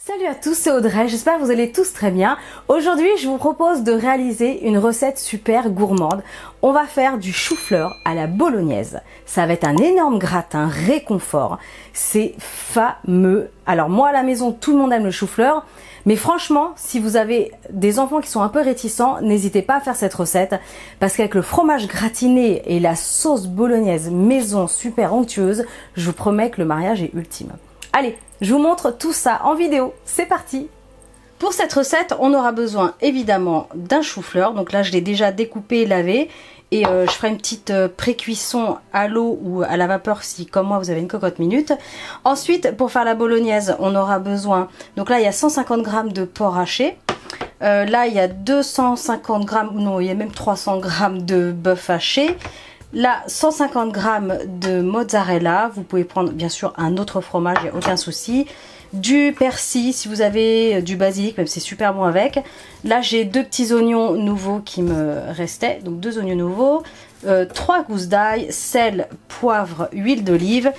Salut à tous, c'est Audrey, j'espère que vous allez tous très bien. Aujourd'hui, je vous propose de réaliser une recette super gourmande. On va faire du chou-fleur à la bolognaise. Ça va être un énorme gratin réconfort. C'est fameux. Alors moi à la maison, tout le monde aime le chou-fleur. Mais franchement, si vous avez des enfants qui sont un peu réticents, n'hésitez pas à faire cette recette. Parce qu'avec le fromage gratiné et la sauce bolognaise maison super onctueuse, je vous promets que le mariage est ultime. Allez, je vous montre tout ça en vidéo, c'est parti! Pour cette recette, on aura besoin évidemment d'un chou-fleur. Donc là, je l'ai déjà découpé et lavé. Et je ferai une petite pré-cuisson à l'eau ou à la vapeur si, comme moi, vous avez une cocotte minute. Ensuite, pour faire la bolognaise, on aura besoin... Donc là, il y a 150 g de porc haché. Là, il y a 250 g, non, il y a même 300 g de bœuf haché. Là, 150 g de mozzarella. Vous pouvez prendre bien sûr un autre fromage, il n'y a aucun souci. Du persil, si vous avez du basilic, même c'est super bon avec. Là, j'ai 2 petits oignons nouveaux qui me restaient. Donc 2 oignons nouveaux, 3 gousses d'ail, sel, poivre, huile d'olive.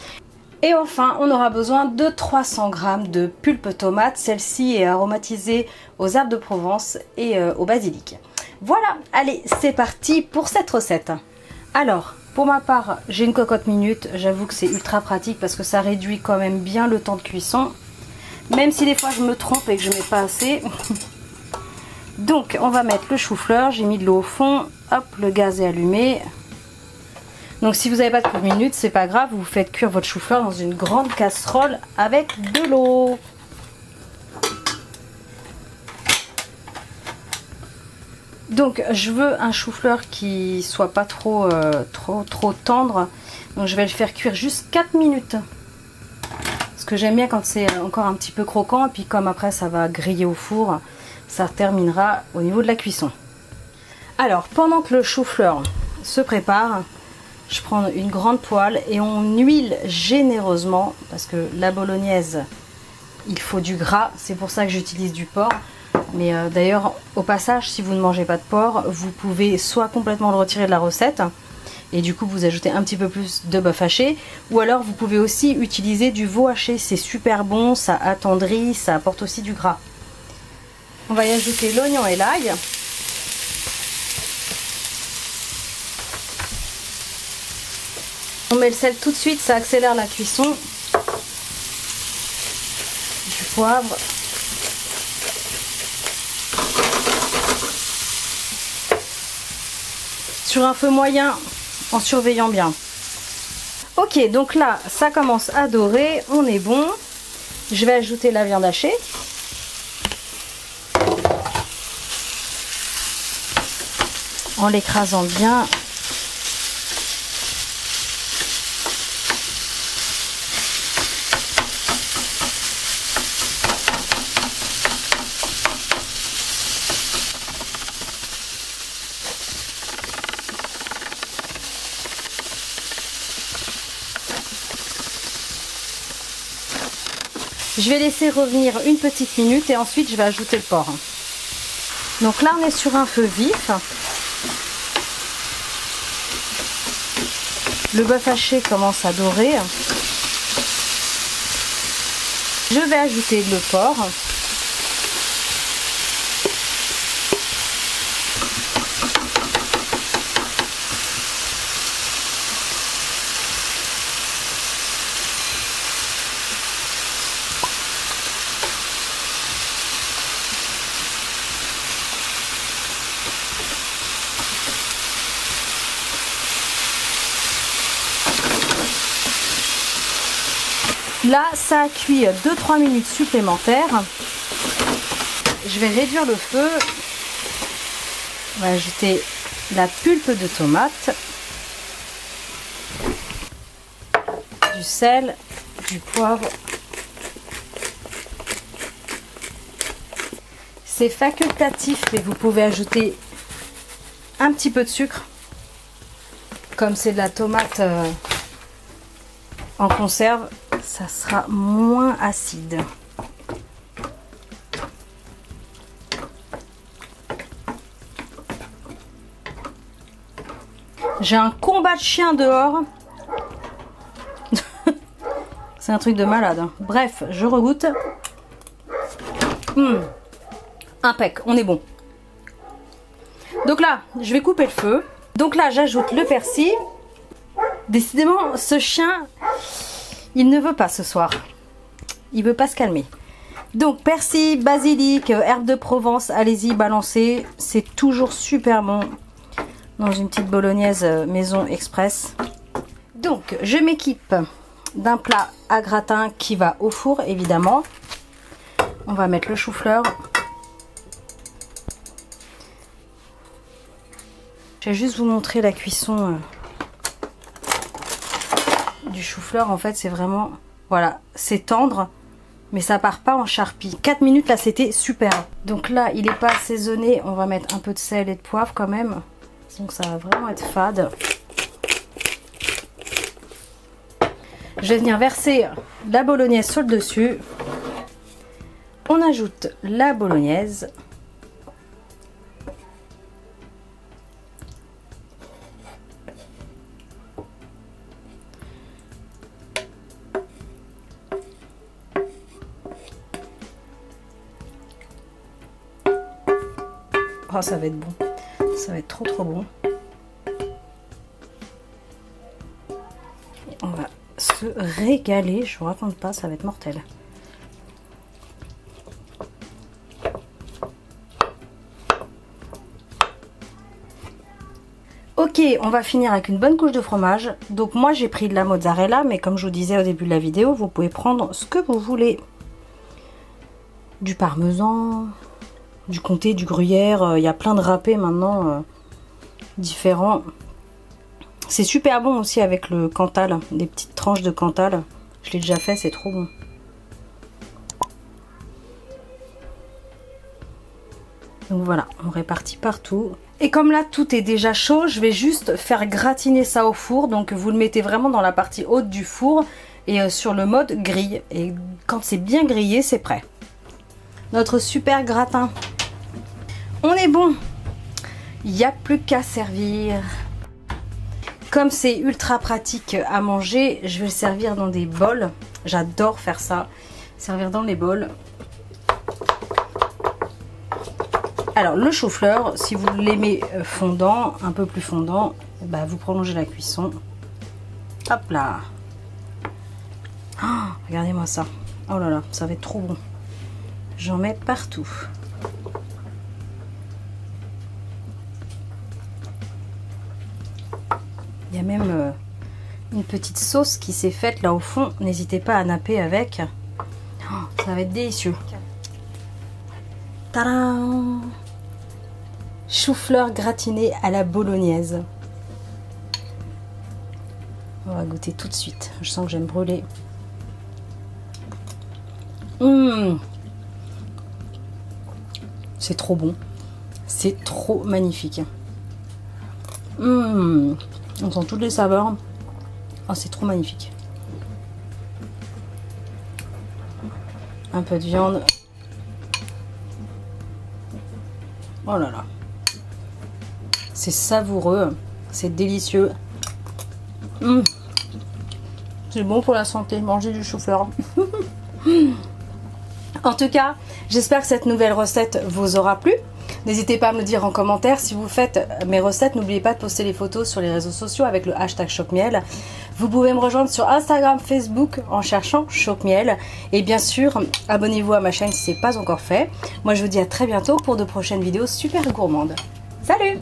Et enfin, on aura besoin de 300 g de pulpe tomate. Celle-ci est aromatisée aux herbes de Provence et au basilic. Voilà, allez, c'est parti pour cette recette. Alors, pour ma part, j'ai une cocotte minute. J'avoue que c'est ultra pratique parce que ça réduit quand même bien le temps de cuisson. Même si des fois je me trompe et que je mets pas assez. Donc, on va mettre le chou-fleur. J'ai mis de l'eau au fond. Hop, le gaz est allumé. Donc, si vous n'avez pas de cocotte minute, c'est pas grave. Vous faites cuire votre chou-fleur dans une grande casserole avec de l'eau. Donc je veux un chou-fleur qui soit pas trop tendre. Donc je vais le faire cuire juste 4 minutes. Parce que j'aime bien quand c'est encore un petit peu croquant. Et puis comme après ça va griller au four, ça terminera au niveau de la cuisson. Alors pendant que le chou-fleur se prépare, je prends une grande poêle et on huile généreusement. Parce que la bolognaise, il faut du gras. C'est pour ça que j'utilise du porc. Mais d'ailleurs, au passage, si vous ne mangez pas de porc, vous pouvez soit complètement le retirer de la recette, et du coup vous ajoutez un petit peu plus de bœuf haché, ou alors vous pouvez aussi utiliser du veau haché, c'est super bon, ça attendrit, ça apporte aussi du gras. On va y ajouter l'oignon et l'ail. On met le sel tout de suite, ça accélère la cuisson. Du poivre. Sur un feu moyen en surveillant bien. Ok, donc là ça commence à dorer, on est bon. Je vais ajouter la viande hachée. En l'écrasant bien. Je vais laisser revenir une petite minute et ensuite je vais ajouter le porc. Donc là on est sur un feu vif. Le bœuf haché commence à dorer. Je vais ajouter le porc. Là, ça a cuit 2-3 minutes supplémentaires. Je vais réduire le feu. On va ajouter la pulpe de tomate, du sel, du poivre. C'est facultatif, mais vous pouvez ajouter un petit peu de sucre. Comme c'est de la tomate en conserve, ça sera moins acide. J'ai un combat de chien dehors. C'est un truc de malade. Bref, je regoute. Impec, on est bon. Donc là, je vais couper le feu. Donc là, j'ajoute le persil. Décidément, ce chien, il ne veut pas ce soir. Il veut pas se calmer. Donc persil, basilic, herbe de Provence, allez-y, balancez. C'est toujours super bon dans une petite bolognaise maison express. Donc, je m'équipe d'un plat à gratin qui va au four, évidemment. On va mettre le chou-fleur. Je vais juste vous montrer la cuisson du chou-fleur. En fait, c'est vraiment... Voilà, c'est tendre, mais ça part pas en charpie. 4 minutes, là, c'était super. Donc là, il n'est pas assaisonné. On va mettre un peu de sel et de poivre quand même. Donc ça va vraiment être fade. Je vais venir verser la bolognaise sur le dessus. On ajoute la bolognaise. Oh, ça va être bon. Ça va être trop trop bon. On va se régaler, je vous raconte pas, ça va être mortel. Ok, on va finir avec une bonne couche de fromage. Donc moi j'ai pris de la mozzarella, mais comme je vous disais au début de la vidéo, vous pouvez prendre ce que vous voulez. Du parmesan, du comté, du gruyère, il y a plein de râpés maintenant différents. C'est super bon aussi avec le Cantal, des petites tranches de Cantal. Je l'ai déjà fait, c'est trop bon. Donc voilà, on répartit partout. Et comme là tout est déjà chaud, je vais juste faire gratiner ça au four. Donc vous le mettez vraiment dans la partie haute du four et sur le mode grille. Et quand c'est bien grillé, c'est prêt. Notre super gratin. On est bon. Il n'y a plus qu'à servir. Comme c'est ultra pratique à manger, je vais le servir dans des bols. J'adore faire ça. Servir dans les bols. Alors le chou-fleur, si vous l'aimez fondant, un peu plus fondant, bah, vous prolongez la cuisson. Hop là. Oh, regardez-moi ça. Oh là là, ça va être trop bon. J'en mets partout. Il y a même une petite sauce qui s'est faite là au fond. N'hésitez pas à napper avec. Oh, ça va être délicieux. Tadam! Chou-fleur gratiné à la bolognaise. On va goûter tout de suite. Je sens que je vais me brûler. C'est trop bon. C'est trop magnifique. On sent toutes les saveurs. Oh, c'est trop magnifique. Un peu de viande. Oh là là. C'est savoureux. C'est délicieux. C'est bon pour la santé, manger du chou-fleur. En tout cas, j'espère que cette nouvelle recette vous aura plu. N'hésitez pas à me le dire en commentaire. Si vous faites mes recettes, n'oubliez pas de poster les photos sur les réseaux sociaux avec le hashtag Choc-Miel. Vous pouvez me rejoindre sur Instagram, Facebook en cherchant Choc-Miel. Et bien sûr, abonnez-vous à ma chaîne si ce n'est pas encore fait. Moi, je vous dis à très bientôt pour de prochaines vidéos super gourmandes. Salut!